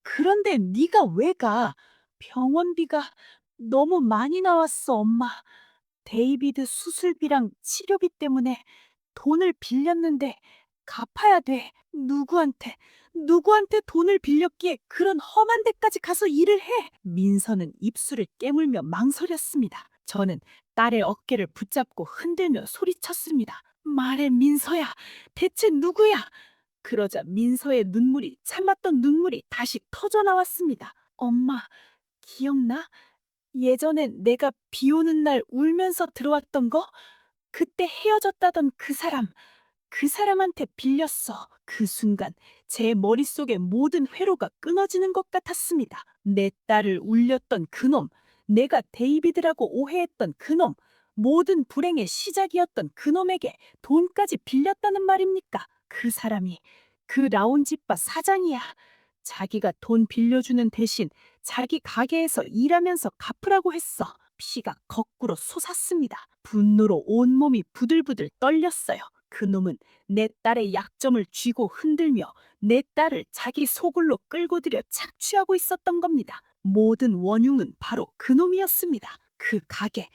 S2: 그런데 네가 왜 가? 병원비가 너무 많이 나왔어, 엄마. 데이비드 수술비랑 치료비 때문에 돈을 빌렸는데 갚아야 돼. 누구한테 돈을 빌렸기에 그런 험한 데까지 가서 일을 해? 민서는 입술을 깨물며 망설였습니다. 저는 딸의 어깨를 붙잡고 흔들며 소리쳤습니다. 말해, 민서야. 대체 누구야? 그러자 민서의 참았던 눈물이 다시 터져 나왔습니다. 엄마, 기억나? 예전에 내가 비 오는 날 울면서 들어왔던 거? 그때 헤어졌다던 그 사람한테 빌렸어. 그 순간 제 머릿속의 모든 회로가 끊어지는 것 같았습니다. 내 딸을 울렸던 그놈, 내가 데이비드라고 오해했던 그놈, 모든 불행의 시작이었던 그놈에게 돈까지 빌렸다는 말입니까? 그 사람이 그 라운지바 사장이야. 자기가 돈 빌려주는 대신 자기 가게에서 일하면서 갚으라고 했어. 피가 거꾸로 솟았습니다. 분노로 온몸이 부들부들 떨렸어요. 그놈은 내 딸의 약점을 쥐고 흔들며 내 딸을 자기 소굴로 끌고 들여 착취하고 있었던 겁니다. 모든 원흉은 바로 그놈이었습니다. 그 가게,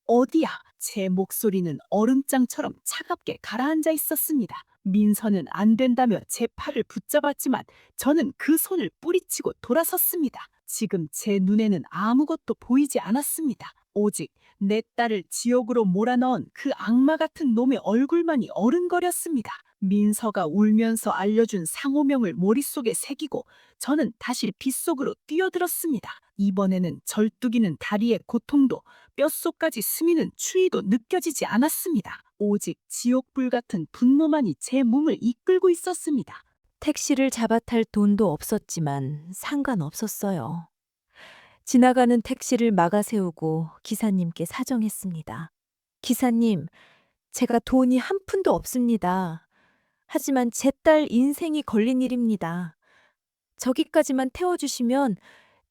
S2: 어디야? 제 목소리는 얼음장처럼 차갑게 가라앉아 있었습니다. 민서는 안 된다며 제 팔을 붙잡았지만 저는 그 손을 뿌리치고 돌아섰습니다. 지금 제 눈에는 아무것도 보이지 않았습니다. 오직 내 딸을 지옥으로 몰아넣은 그 악마 같은 놈의 얼굴만이 어른거렸습니다. 민서가 울면서 알려준 상호명을 머릿속에 새기고 저는 다시 빗속으로 뛰어들었습니다. 이번에는 절뚝이는 다리의 고통도 뼛속까지 스미는 추위도 느껴지지 않았습니다. 오직 지옥불 같은 분노만이 제 몸을 이끌고 있었습니다.
S1: 택시를 잡아 탈 돈도 없었지만 상관없었어요. 지나가는 택시를 막아 세우고 기사님께 사정했습니다. 기사님, 제가 돈이 한 푼도 없습니다. 하지만 제 딸 인생이 걸린 일입니다. 저기까지만 태워주시면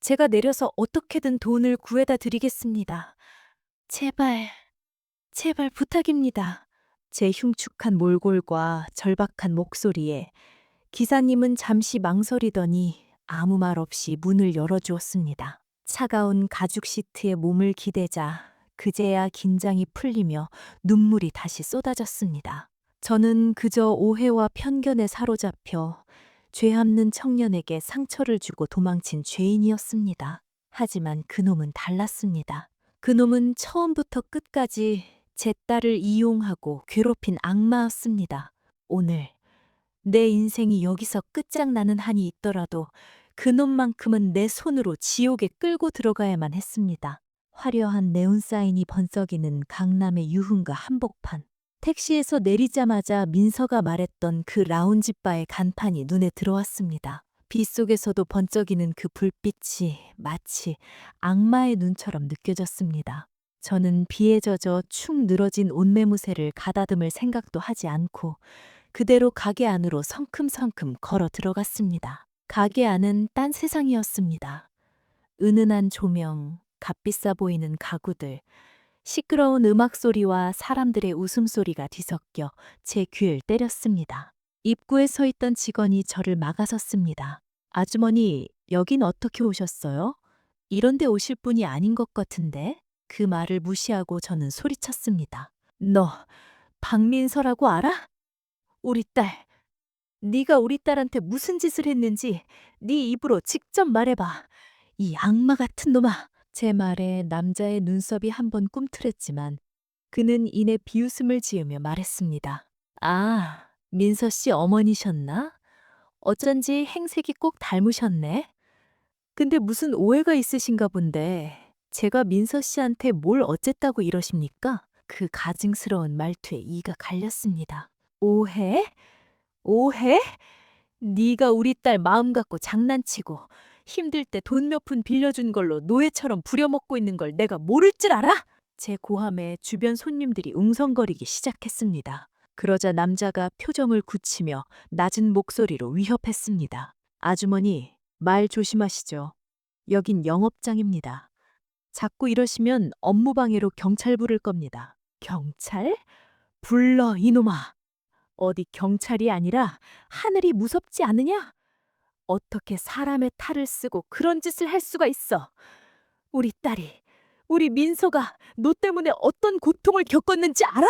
S1: 제가 내려서 어떻게든 돈을 구해다 드리겠습니다. 제발 부탁입니다. 제 흉측한 몰골과 절박한 목소리에 기사님은 잠시 망설이더니 아무 말 없이 문을 열어주었습니다. 차가운 가죽 시트에 몸을 기대자 그제야 긴장이 풀리며 눈물이 다시 쏟아졌습니다. 저는 그저 오해와 편견에 사로잡혀 죄 없는 청년에게 상처를 주고 도망친 죄인이었습니다. 하지만 그놈은 달랐습니다. 그놈은 처음부터 끝까지 제 딸을 이용하고 괴롭힌 악마였습니다. 오늘 내 인생이 여기서 끝장나는 한이 있더라도 그놈만큼은 내 손으로 지옥에 끌고 들어가야만 했습니다. 화려한 네온사인이 번쩍이는 강남의 유흥가 한복판. 택시에서 내리자마자 민서가 말했던 그 라운지바의 간판이 눈에 들어왔습니다. 빗속에서도 번쩍이는 그 불빛이 마치 악마의 눈처럼 느껴졌습니다. 저는 비에 젖어 축 늘어진 옷매무새를 가다듬을 생각도 하지 않고 그대로 가게 안으로 성큼성큼 걸어 들어갔습니다. 가게 안은 딴 세상이었습니다. 은은한 조명, 값비싸 보이는 가구들, 시끄러운 음악 소리와 사람들의 웃음소리가 뒤섞여 제 귀를 때렸습니다. 입구에 서 있던 직원이 저를 막아섰습니다. 아주머니, 여긴 어떻게 오셨어요? 이런 데 오실 분이 아닌 것 같은데? 그 말을 무시하고 저는 소리쳤습니다. 너, 박민서라고 알아? 우리 딸. 네가 우리 딸한테 무슨 짓을 했는지 네 입으로 직접 말해봐. 이 악마 같은 놈아. 제 말에 남자의 눈썹이 한번 꿈틀했지만 그는 이내 비웃음을 지으며 말했습니다. 아, 민서 씨 어머니셨나? 어쩐지 행색이 꼭 닮으셨네. 근데 무슨 오해가 있으신가 본데 제가 민서 씨한테 뭘 어쨌다고 이러십니까? 그 가증스러운 말투에 이가 갈렸습니다. 오해? 오해? 네가 우리 딸 마음 갖고 장난치고 힘들 때 돈 몇 푼 빌려준 걸로 노예처럼 부려먹고 있는 걸 내가 모를 줄 알아? 제 고함에 주변 손님들이 웅성거리기 시작했습니다. 그러자 남자가 표정을 굳히며 낮은 목소리로 위협했습니다. 아주머니, 말 조심하시죠. 여긴 영업장입니다. 자꾸 이러시면 업무방해로 경찰 부를 겁니다. 경찰? 불러, 이놈아. 어디 경찰이 아니라 하늘이 무섭지 않으냐? 어떻게 사람의 탈을 쓰고 그런 짓을 할 수가 있어? 우리 딸이, 우리 민서가 너 때문에 어떤 고통을 겪었는지 알아?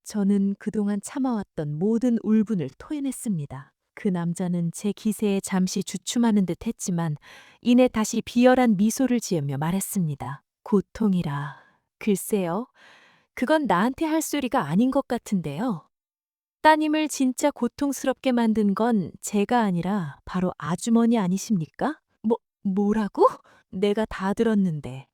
S1: 저는 그동안 참아왔던 모든 울분을 토해냈습니다. 그 남자는 제 기세에 잠시 주춤하는 듯 했지만 이내 다시 비열한 미소를 지으며 말했습니다. 고통이라. 글쎄요. 그건 나한테 할 소리가 아닌 것 같은데요. 따님을 진짜 고통스럽게 만든 건 제가 아니라 바로 아주머니 아니십니까? 뭐라고? 내가 다 들었는데.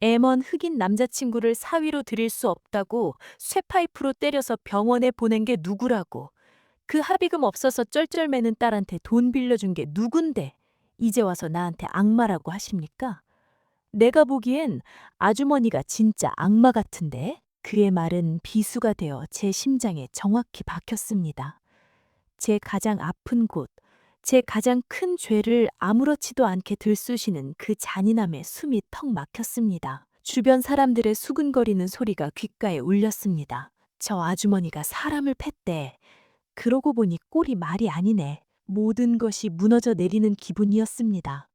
S1: 애먼 흑인 남자친구를 사위로 들일 수 없다고 쇠파이프로 때려서 병원에 보낸 게 누구라고. 그 합의금 없어서 쩔쩔매는 딸한테 돈 빌려준 게 누군데 이제 와서 나한테 악마라고 하십니까? 내가 보기엔 아주머니가 진짜 악마 같은데? 그의 말은 비수가 되어 제 심장에 정확히 박혔습니다. 제 가장 아픈 곳, 제 가장 큰 죄를 아무렇지도 않게 들쑤시는 그 잔인함에 숨이 턱 막혔습니다. 주변 사람들의 수근거리는 소리가 귓가에 울렸습니다. 저 아주머니가 사람을 팼대. 그러고 보니 꼴이 말이 아니네. 모든 것이 무너져 내리는 기분이었습니다.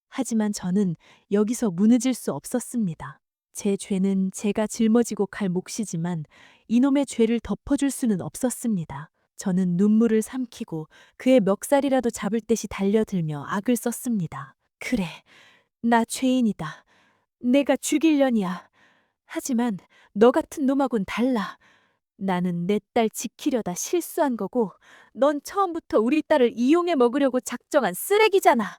S1: 하지만 저는 여기서 무너질 수 없었습니다. 제 죄는 제가 짊어지고 갈 몫이지만 이놈의 죄를 덮어줄 수는 없었습니다. 저는 눈물을 삼키고 그의 멱살이라도 잡을 듯이 달려들며 악을 썼습니다. 그래, 나 죄인이다. 내가 죽일 년이야. 하지만 너 같은 놈하고는 달라. 나는 내 딸 지키려다 실수한 거고 넌 처음부터 우리 딸을 이용해 먹으려고 작정한 쓰레기잖아.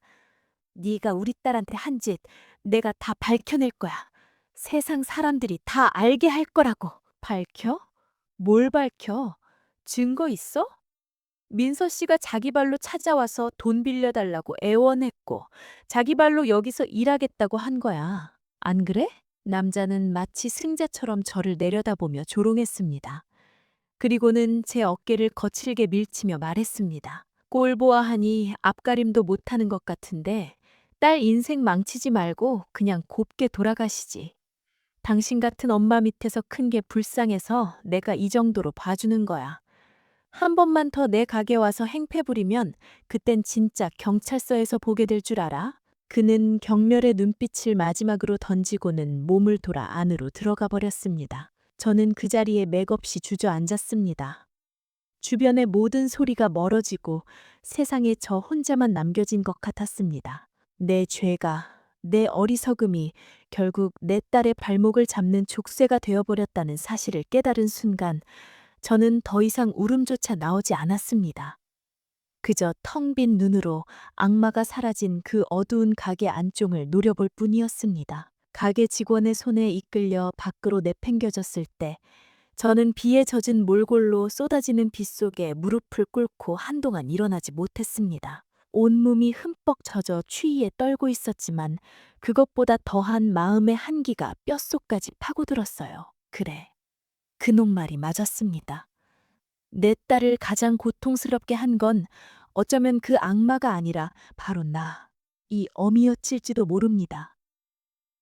S1: 네가 우리 딸한테 한 짓 내가 다 밝혀낼 거야. 세상 사람들이 다 알게 할 거라고. 밝혀? 뭘 밝혀? 증거 있어? 민서 씨가 자기 발로 찾아와서 돈 빌려달라고 애원했고 자기 발로 여기서 일하겠다고 한 거야. 안 그래? 남자는 마치 승자처럼 저를 내려다보며 조롱했습니다. 그리고는 제 어깨를 거칠게 밀치며 말했습니다. 꼴보아하니 앞가림도 못하는 것 같은데 딸 인생 망치지 말고 그냥 곱게 돌아가시지. 당신 같은 엄마 밑에서 큰 게 불쌍해서 내가 이 정도로 봐주는 거야. 한 번만 더 내 가게 와서 행패 부리면 그땐 진짜 경찰서에서 보게 될 줄 알아? 그는 경멸의 눈빛을 마지막으로 던지고는 몸을 돌아 안으로 들어가 버렸습니다. 저는 그 자리에 맥없이 주저앉았습니다. 주변의 모든 소리가 멀어지고 세상에 저 혼자만 남겨진 것 같았습니다. 내 죄가, 내 어리석음이 결국 내 딸의 발목을 잡는 족쇄가 되어버렸다는 사실을 깨달은 순간 저는 더 이상 울음조차 나오지 않았습니다. 그저 텅 빈 눈으로 악마가 사라진 그 어두운 가게 안쪽을 노려볼 뿐이었습니다.
S2: 가게 직원의 손에 이끌려 밖으로 내팽겨졌을 때 저는 비에 젖은 몰골로 쏟아지는 빗속에 무릎을 꿇고 한동안 일어나지 못했습니다. 온몸이 흠뻑 젖어 추위에 떨고 있었지만 그것보다 더한 마음의 한기가 뼛속까지 파고들었어요. 그래, 그놈 말이 맞았습니다. 내 딸을 가장 고통스럽게 한 건 어쩌면 그 악마가 아니라 바로 나, 이 어미였을지도 모릅니다.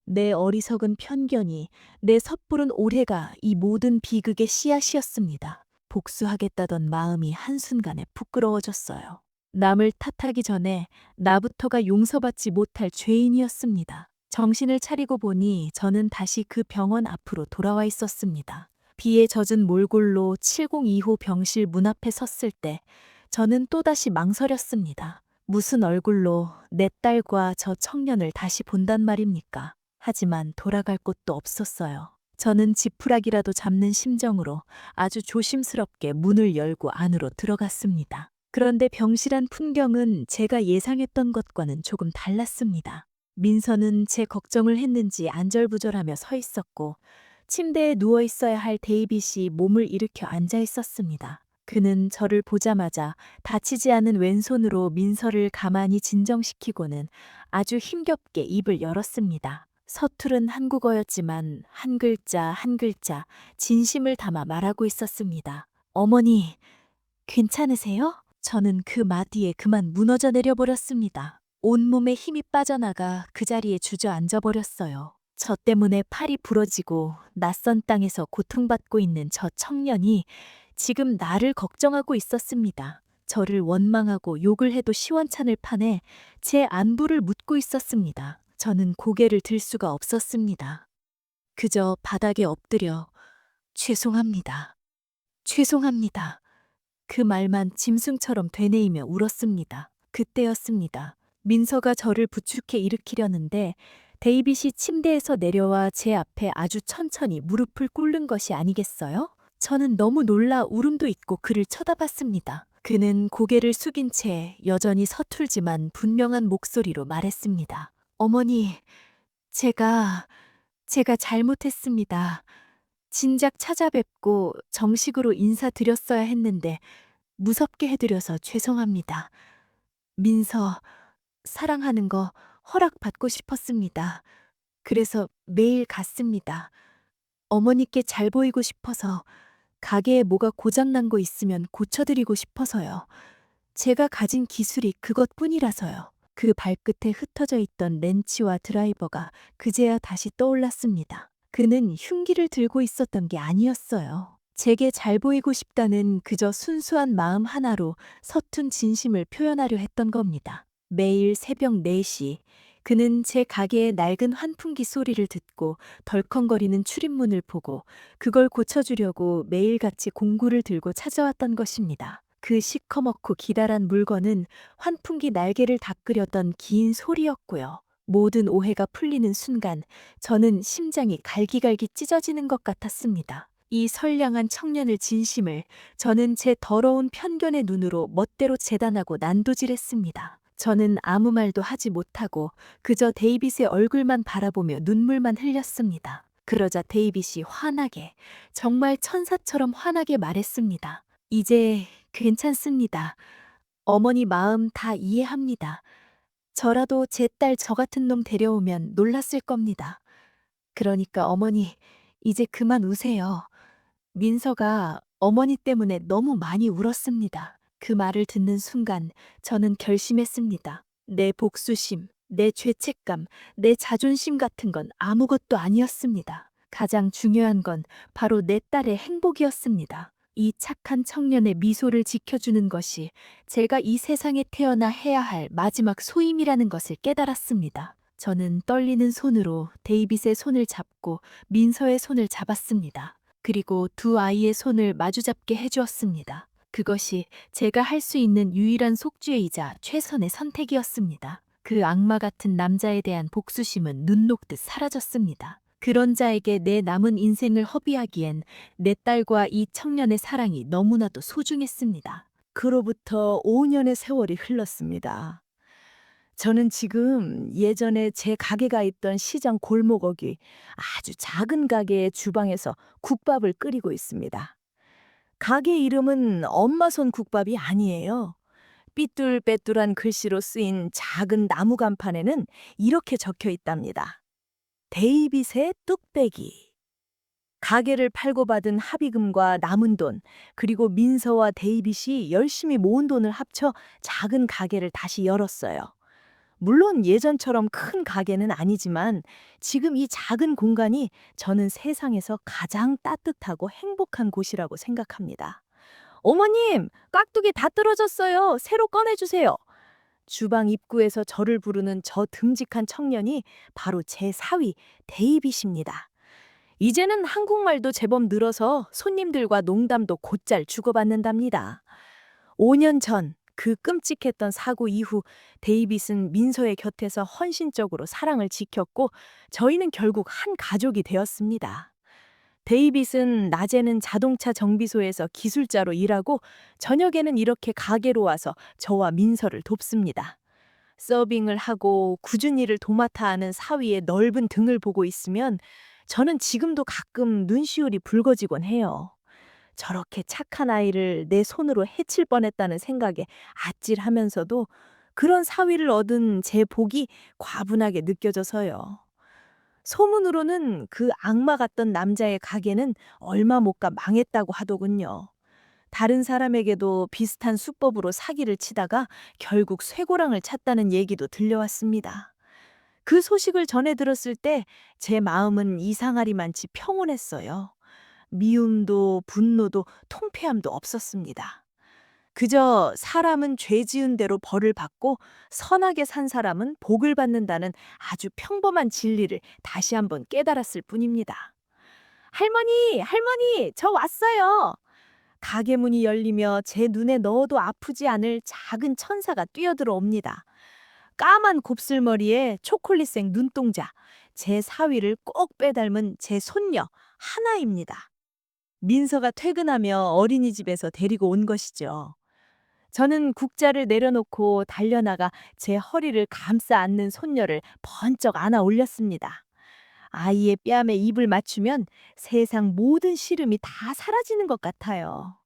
S2: 내 어리석은 편견이, 내 섣부른 오해가 이 모든 비극의 씨앗이었습니다. 복수하겠다던 마음이 한순간에 부끄러워졌어요. 남을 탓하기 전에 나부터가 용서받지 못할 죄인이었습니다. 정신을 차리고 보니 저는 다시 그 병원 앞으로 돌아와 있었습니다. 비에 젖은 몰골로 702호 병실 문 앞에 섰을 때 저는 또다시 망설였습니다. 무슨 얼굴로 내 딸과 저 청년을 다시 본단 말입니까? 하지만 돌아갈 곳도 없었어요. 저는 지푸라기라도 잡는 심정으로 아주 조심스럽게 문을 열고 안으로 들어갔습니다. 그런데 병실안 풍경은 제가 예상했던 것과는 조금 달랐습니다. 민서는 제 걱정을 했는지 안절부절하며 서 있었고 침대에 누워 있어야 할 데이빗이 몸을 일으켜 앉아 있었습니다. 그는 저를 보자마자 다치지 않은 왼손으로 민서를 가만히 진정시키고는 아주 힘겹게 입을 열었습니다. 서투른 한국어였지만 한 글자 한 글자 진심을 담아 말하고 있었습니다. 어머니, 괜찮으세요? 저는 그 마디에 그만 무너져 내려버렸습니다. 온몸에 힘이 빠져나가 그 자리에 주저앉아 버렸어요. 저 때문에 팔이 부러지고 낯선 땅에서 고통받고 있는 저 청년이 지금 나를 걱정하고 있었습니다. 저를 원망하고 욕을 해도 시원찮을 판에 제 안부를 묻고 있었습니다. 저는 고개를 들 수가 없었습니다. 그저 바닥에 엎드려 죄송합니다. 죄송합니다. 그 말만 짐승처럼 되뇌이며 울었습니다. 그때였습니다. 민서가 저를 부축해 일으키려는데 데이빗이 침대에서 내려와 제 앞에 아주 천천히 무릎을 꿇는 것이 아니겠어요? 저는 너무 놀라 울음도 있고 그를 쳐다봤습니다. 그는 고개를 숙인 채 여전히 서툴지만 분명한 목소리로 말했습니다. 어머니, 제가 잘못했습니다. 진작 찾아뵙고 정식으로 인사드렸어야 했는데 무섭게 해드려서 죄송합니다. 민서, 사랑하는 거 허락받고 싶었습니다. 그래서 매일 갔습니다. 어머니께 잘 보이고 싶어서 가게에 뭐가 고장난 거 있으면 고쳐드리고 싶어서요. 제가 가진 기술이 그것뿐이라서요. 그 발끝에 흩어져 있던 렌치와 드라이버가 그제야 다시 떠올랐습니다. 그는 흉기를 들고 있었던 게 아니었어요. 제게 잘 보이고 싶다는 그저 순수한 마음 하나로 서툰 진심을 표현하려 했던 겁니다. 매일 새벽 4시, 그는 제 가게의 낡은 환풍기 소리를 듣고 덜컹거리는 출입문을 보고 그걸 고쳐주려고 매일같이 공구를 들고 찾아왔던 것입니다. 그 시커멓고 기다란 물건은 환풍기 날개를 닦으려던 긴 소리였고요. 모든 오해가 풀리는 순간 저는 심장이 갈기갈기 찢어지는 것 같았습니다. 이 선량한 청년의 진심을 저는 제 더러운 편견의 눈으로 멋대로 재단하고 난도질했습니다. 저는 아무 말도 하지 못하고 그저 데이빗의 얼굴만 바라보며 눈물만 흘렸습니다. 그러자 데이빗이 환하게, 정말 천사처럼 환하게 말했습니다. 이제 괜찮습니다. 어머니 마음 다 이해합니다. 저라도 제 딸 저 같은 놈 데려오면 놀랐을 겁니다. 그러니까 어머니, 이제 그만 우세요. 민서가 어머니 때문에 너무 많이 울었습니다. 그 말을 듣는 순간 저는 결심했습니다. 내 복수심, 내 죄책감, 내 자존심 같은 건 아무것도 아니었습니다. 가장 중요한 건 바로 내 딸의 행복이었습니다. 이 착한 청년의 미소를 지켜주는 것이 제가 이 세상에 태어나 해야 할 마지막 소임이라는 것을 깨달았습니다. 저는 떨리는 손으로 데이빗의 손을 잡고 민서의 손을 잡았습니다. 그리고 두 아이의 손을 마주잡게 해주었습니다. 그것이 제가 할 수 있는 유일한 속죄이자 최선의 선택이었습니다. 그 악마 같은 남자에 대한 복수심은 눈 녹듯 사라졌습니다. 그런 자에게 내 남은 인생을 허비하기엔 내 딸과 이 청년의 사랑이 너무나도 소중했습니다.
S1: 그로부터 5년의 세월이 흘렀습니다. 저는 지금 예전에 제 가게가 있던 시장 골목어귀 아주 작은 가게의 주방에서 국밥을 끓이고 있습니다. 가게 이름은 엄마손 국밥이 아니에요. 삐뚤빼뚤한 글씨로 쓰인 작은 나무 간판에는 이렇게 적혀 있답니다. 데이빗의 뚝배기. 가게를 팔고 받은 합의금과 남은 돈, 그리고 민서와 데이빗이 열심히 모은 돈을 합쳐 작은 가게를 다시 열었어요. 물론 예전처럼 큰 가게는 아니지만 지금 이 작은 공간이 저는 세상에서 가장 따뜻하고 행복한 곳이라고 생각합니다. 어머님, 깍두기 다 떨어졌어요. 새로 꺼내주세요. 주방 입구에서 저를 부르는 저 듬직한 청년이 바로 제 사위 데이빗입니다. 이제는 한국말도 제법 늘어서 손님들과 농담도 곧잘 주고받는답니다. 5년 전 그 끔찍했던 사고 이후 데이빗은 민서의 곁에서 헌신적으로 사랑을 지켰고 저희는 결국 한 가족이 되었습니다. 데이빗은 낮에는 자동차 정비소에서 기술자로 일하고 저녁에는 이렇게 가게로 와서 저와 민서를 돕습니다. 서빙을 하고 굳은 일을 도맡아 하는 사위의 넓은 등을 보고 있으면 저는 지금도 가끔 눈시울이 붉어지곤 해요. 저렇게 착한 아이를 내 손으로 해칠 뻔했다는 생각에 아찔하면서도 그런 사위를 얻은 제 복이 과분하게 느껴져서요. 소문으로는 그 악마 같던 남자의 가게는 얼마 못 가 망했다고 하더군요. 다른 사람에게도 비슷한 수법으로 사기를 치다가 결국 쇠고랑을 찼다는 얘기도 들려왔습니다. 그 소식을 전해 들었을 때 제 마음은 이상하리만치 평온했어요. 미움도 분노도 통폐함도 없었습니다. 그저 사람은 죄 지은 대로 벌을 받고 선하게 산 사람은 복을 받는다는 아주 평범한 진리를 다시 한번 깨달았을 뿐입니다. 할머니, 할머니, 저 왔어요. 가게 문이 열리며 제 눈에 넣어도 아프지 않을 작은 천사가 뛰어들어 옵니다. 까만 곱슬머리에 초콜릿색 눈동자, 제 사위를 꼭 빼닮은 제 손녀 하나입니다. 민서가 퇴근하며 어린이집에서 데리고 온 것이죠. 저는 국자를 내려놓고 달려나가 제 허리를 감싸 안는 손녀를 번쩍 안아 올렸습니다. 아이의 뺨에 입을 맞추면 세상 모든 시름이 다 사라지는 것 같아요.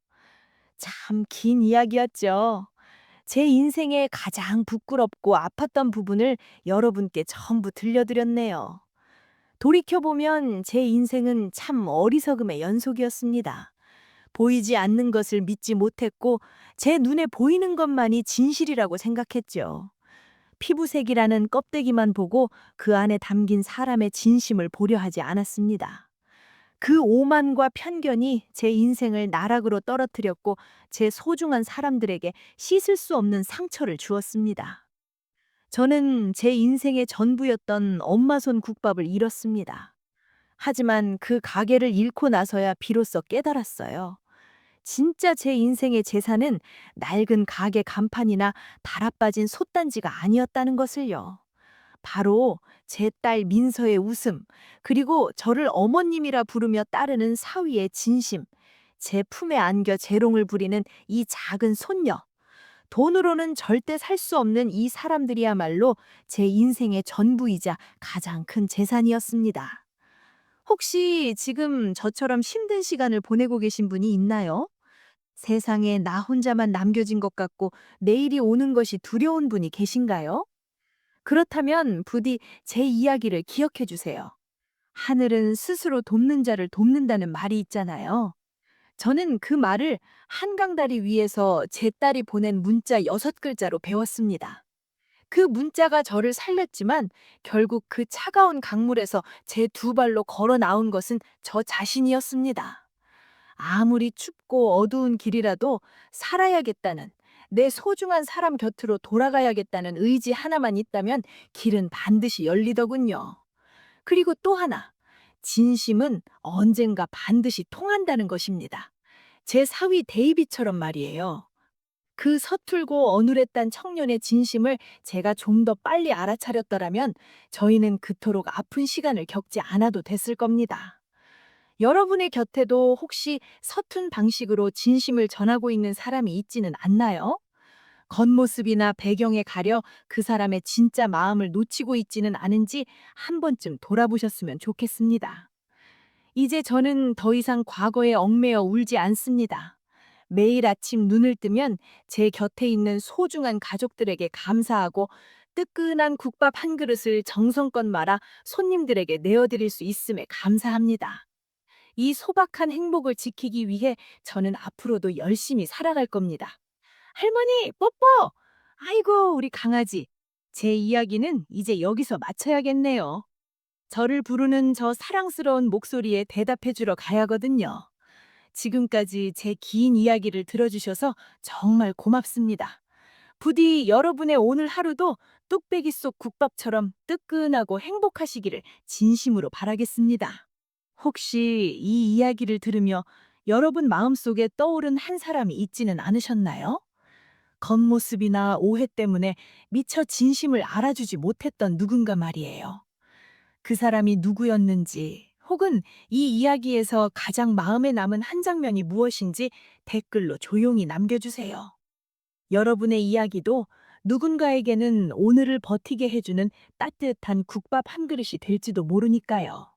S1: 참 긴 이야기였죠. 제 인생의 가장 부끄럽고 아팠던 부분을 여러분께 전부 들려드렸네요. 돌이켜보면 제 인생은 참 어리석음의 연속이었습니다. 보이지 않는 것을 믿지 못했고 제 눈에 보이는 것만이 진실이라고 생각했죠. 피부색이라는 껍데기만 보고 그 안에 담긴 사람의 진심을 보려 하지 않았습니다. 그 오만과 편견이 제 인생을 나락으로 떨어뜨렸고 제 소중한 사람들에게 씻을 수 없는 상처를 주었습니다. 저는 제 인생의 전부였던 엄마손 국밥을 잃었습니다. 하지만 그 가게를 잃고 나서야 비로소 깨달았어요. 진짜 제 인생의 재산은 낡은 가게 간판이나 달아빠진 솥단지가 아니었다는 것을요. 바로 제 딸 민서의 웃음, 그리고 저를 어머님이라 부르며 따르는 사위의 진심, 제 품에 안겨 재롱을 부리는 이 작은 손녀, 돈으로는 절대 살 수 없는 이 사람들이야말로 제 인생의 전부이자 가장 큰 재산이었습니다. 혹시 지금 저처럼 힘든 시간을 보내고 계신 분이 있나요? 세상에 나 혼자만 남겨진 것 같고 내일이 오는 것이 두려운 분이 계신가요? 그렇다면 부디 제 이야기를 기억해 주세요. 하늘은 스스로 돕는 자를 돕는다는 말이 있잖아요. 저는 그 말을 한강다리 위에서 제 딸이 보낸 문자 6글자로 배웠습니다. 그 문자가 저를 살렸지만 결국 그 차가운 강물에서 제 두 발로 걸어 나온 것은 저 자신이었습니다. 아무리 춥고 어두운 길이라도 살아야겠다는, 내 소중한 사람 곁으로 돌아가야겠다는 의지 하나만 있다면 길은 반드시 열리더군요. 그리고 또 하나, 진심은 언젠가 반드시 통한다는 것입니다. 제 사위 데이비처럼 말이에요. 그 서툴고 어눌했던 청년의 진심을 제가 좀 더 빨리 알아차렸더라면 저희는 그토록 아픈 시간을 겪지 않아도 됐을 겁니다. 여러분의 곁에도 혹시 서툰 방식으로 진심을 전하고 있는 사람이 있지는 않나요?
S2: 겉모습이나 배경에 가려 그 사람의 진짜 마음을 놓치고 있지는 않은지 한 번쯤 돌아보셨으면 좋겠습니다. 이제 저는 더 이상 과거에 얽매여 울지 않습니다. 매일 아침 눈을 뜨면 제 곁에 있는 소중한 가족들에게 감사하고 뜨끈한 국밥 한 그릇을 정성껏 말아 손님들에게 내어드릴 수 있음에 감사합니다. 이 소박한 행복을 지키기 위해 저는 앞으로도 열심히 살아갈 겁니다. 할머니, 뽀뽀! 아이고, 우리 강아지. 제 이야기는 이제 여기서 마쳐야겠네요. 저를 부르는 저 사랑스러운 목소리에 대답해 주러 가야거든요. 지금까지 제 긴 이야기를 들어주셔서 정말 고맙습니다. 부디 여러분의 오늘 하루도 뚝배기 속 국밥처럼 뜨끈하고 행복하시기를 진심으로 바라겠습니다. 혹시 이 이야기를 들으며 여러분 마음속에 떠오른 한 사람이 있지는 않으셨나요? 겉모습이나 오해 때문에 미처 진심을 알아주지 못했던 누군가 말이에요. 그 사람이 누구였는지, 혹은 이 이야기에서 가장 마음에 남은 한 장면이 무엇인지 댓글로 조용히 남겨주세요. 여러분의 이야기도 누군가에게는 오늘을 버티게 해주는 따뜻한 국밥 한 그릇이 될지도 모르니까요.